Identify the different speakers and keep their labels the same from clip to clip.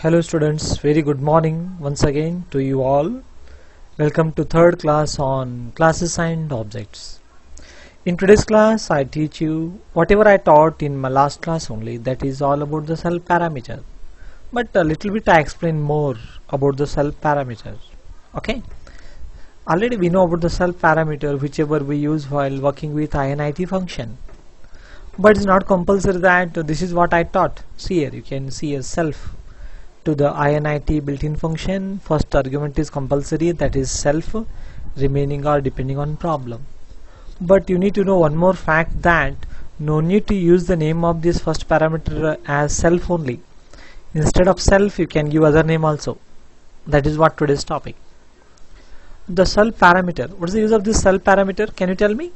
Speaker 1: Hello students, very good morning once again to you all. Welcome to third class on classes and objects. In today's class I teach you whatever I taught in my last class only, that is all about the self parameter. But a little bit I explain more about the self parameter. Okay. Already we know about the self parameter whichever we use while working with INIT function. But it's not compulsory that this is what I taught. See here, you can see a self. To the INIT built-in function, first argument is compulsory, that is self, remaining or depending on problem. But you need to know one more fact, that no need to use the name of this first parameter as self only. Instead of self you can give other name also. That is what today's topic. The self parameter, what is the use of this self parameter, can you tell me?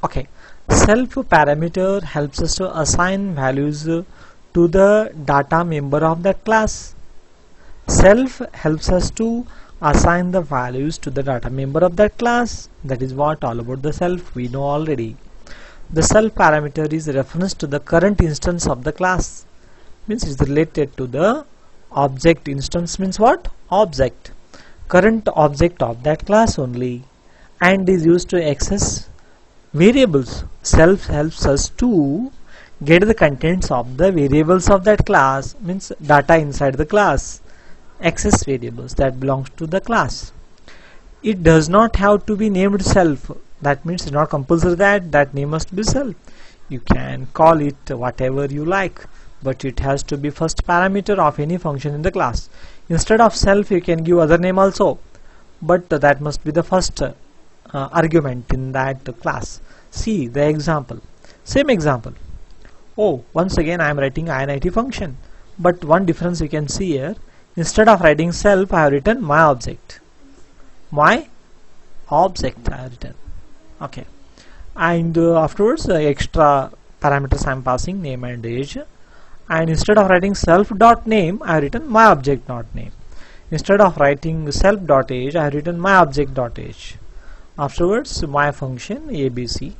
Speaker 1: Okay, self parameter helps us to assign values to the data member of that class. Self helps us to assign the values to the data member of that class. That is what all about the self we know already. The self parameter is a reference to the current instance of the class. Means it is related to the object. Instance means what? Object. Current object of that class only, and is used to access variables. Self helps us to get the contents of the variables of that class, means data inside the class, access variables that belongs to the class. It does not have to be named self. That means it's not compulsory that name must be self. You can call it whatever you like, but it has to be first parameter of any function in the class. Instead of self you can give other name also, but that must be the first argument in that class. See the example, same example. Oh, once again I am writing INIT function, but one difference you can see here. Instead of writing self I have written my object. My object I have written. Okay, and afterwards extra parameters I am passing, name and age. And instead of writing self dot name I have written my object dot name. Instead of writing self dot age I have written my object dot age. Afterwards my function ABC.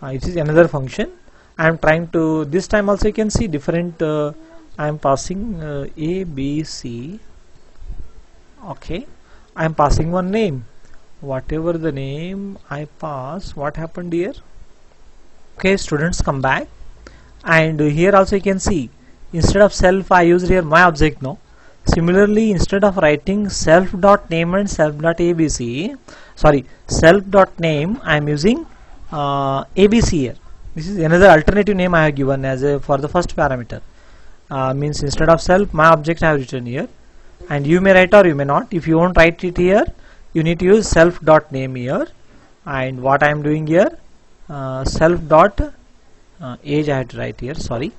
Speaker 1: It is another function. I am trying to, this time also you can see different, I am passing ABC. Okay, I am passing one name. Whatever the name I pass, what happened here? Okay, students, come back, and here also you can see instead of self I used here my object. No, similarly instead of writing self dot name and self dot ABC, sorry, self dot name I am using ABC here. This is another alternative name I have given as a for the first parameter. Means instead of self my object I have written here, and you may write or you may not. If you won't write it here, you need to use self dot name here. And what I am doing here, self dot age I had to write here, sorry.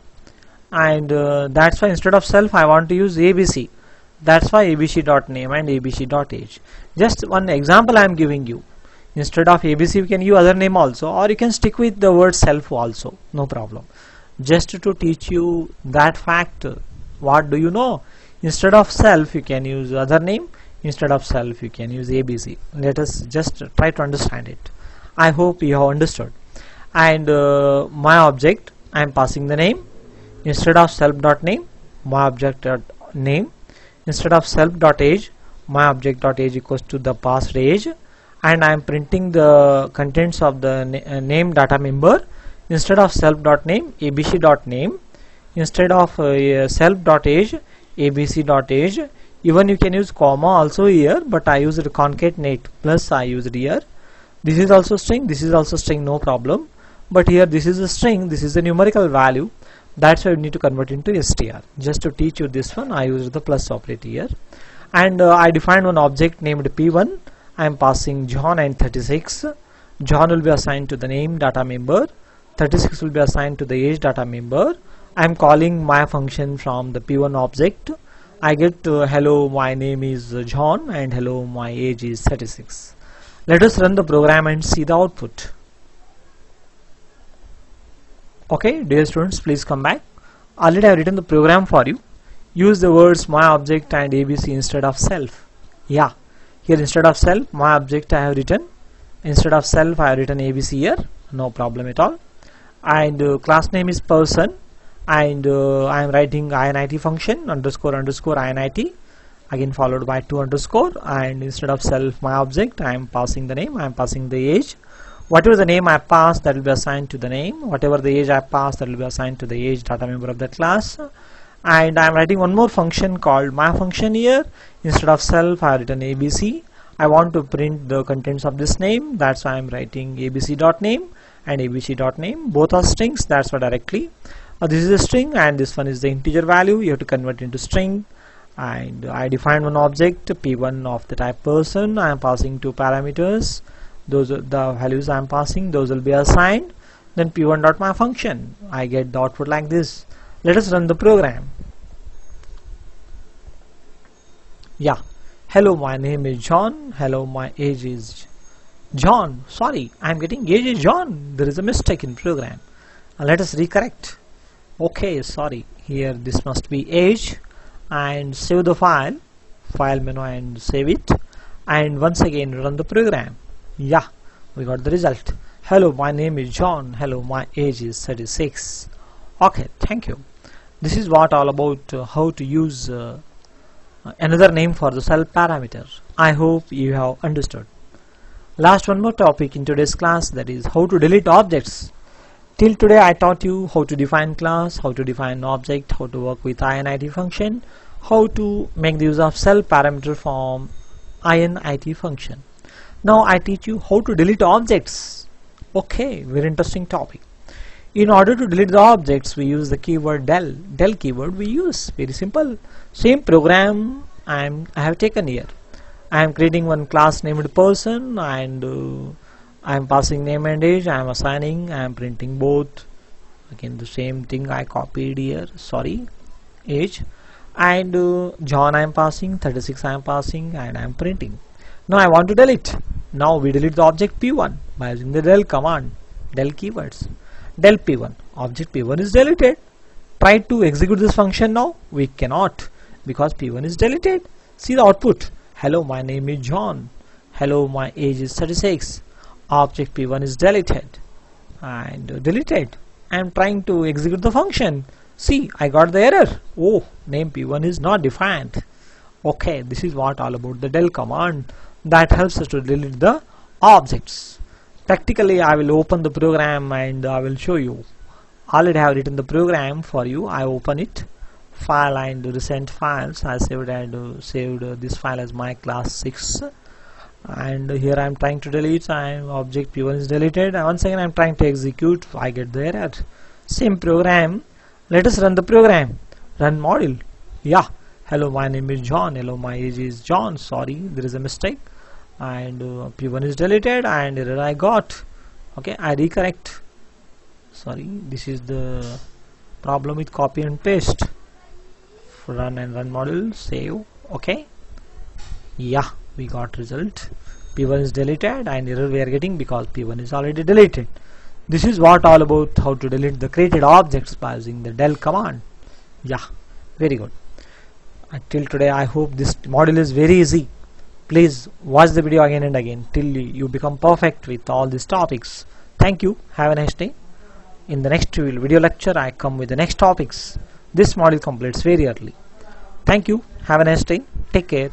Speaker 1: And that's why instead of self I want to use ABC. That's why ABC dot name and ABC dot age. Just one example I am giving you. Instead of ABC you can use other name also, or you can stick with the word self also, no problem. Just to teach you that fact, what do you know? Instead of self you can use other name, instead of self you can use ABC. Let us just try to understand it. I hope you have understood. And my object I am passing the name. Instead of self dot name, my object dot name. Instead of self dot age, my object dot age equals to the passed age. And I am printing the contents of the name data member. Instead of self dot name, ABC dot name. Instead of self dot age, ABC dot age. Even you can use comma also here, but I used concatenate plus I used here. This is also string, this is also string, no problem. But here this is a string, this is a numerical value. That's why we need to convert into str. Just to teach you this one, I used the plus operator here. And I defined one object named P1. I am passing John and 36. John will be assigned to the name data member. 36 will be assigned to the age data member. I am calling my function from the P1 object. I get hello, my name is John, and hello, my age is 36. Let us run the program and see the output. Okay, dear students, please come back. Already I have written the program for you. Use the words my object and ABC instead of self. Yeah. Here instead of self my object I have written, instead of self I have written ABC here, no problem at all. And class name is person, and I am writing init function underscore underscore init, again followed by 2 underscore, and instead of self my object I am passing the name, I am passing the age. Whatever the name I pass, that will be assigned to the name. Whatever the age I pass, that will be assigned to the age data member of that class. And I am writing one more function called my function here. Instead of self I have written abc. I want to print the contents of this name, that's why I am writing abc.name and abc.name. Both are strings, that's why directly. This is a string and this one is the integer value. You have to convert into string. And I define one object p1 of the type person. I am passing two parameters. Those are the values I am passing, those will be assigned. Then p1 dot my function, I get the output like this. Let us run the program. Yeah, hello, my name is John. Hello, my age is John. Sorry, I am getting age is John. There is a mistake in program. Let us recorrect. Okay, sorry, here this must be age, and save the file menu and save it, and once again run the program. Yeah, we got the result. Hello, my name is John. Hello, my age is 36. Okay, thank you. This is what all about how to use another name for the self parameter. I hope you have understood. Last one more topic in today's class, that is how to delete objects. Till today I taught you how to define class, how to define object, how to work with init function, how to make the use of self parameter from init function. Now I teach you how to delete objects. Okay, very interesting topic. In order to delete the objects, we use the keyword del. Del keyword we use. Very simple. Same program I have taken here. I am creating one class named person, and I am passing name and age. I am assigning. I am printing both. Again the same thing I copied here. Sorry, age, and John I am passing. 36 I am passing, and I am printing. Now I want to delete. Now we delete the object p1 by using the del command, del keywords. Del p1, object p1 is deleted. Try to execute this function now. We cannot because p1 is deleted. See the output. Hello, my name is John. Hello, my age is 36. Object p1 is deleted and deleted. I am trying to execute the function. See, I got the error. Oh, name p1 is not defined. Okay, this is what all about the del command that helps us to delete the objects. Practically I will open the program and I will show you. Already I have written the program for you. I open it, file and recent files. I saved this file as my class 6, and here I am trying to delete, and object p1 is deleted, and once again I am trying to execute. I get the error. Same program. Let us run the program. Run module. Yeah, hello, my name is John. Hello, my age is John. Sorry, there is a mistake, and p1 is deleted and error I got. Okay, I recorrect. Sorry, this is the problem with copy and paste. Run and run module, save. Okay, yeah, we got result. p1 is deleted and error we are getting because p1 is already deleted. This is what all about how to delete the created objects by using the del command. Yeah, very good. Till today I hope this module is very easy. Please watch the video again and again till you become perfect with all these topics. Thank you. Have a nice day. In the next video lecture I come with the next topics. This module completes very early. Thank you. Have a nice day. Take care.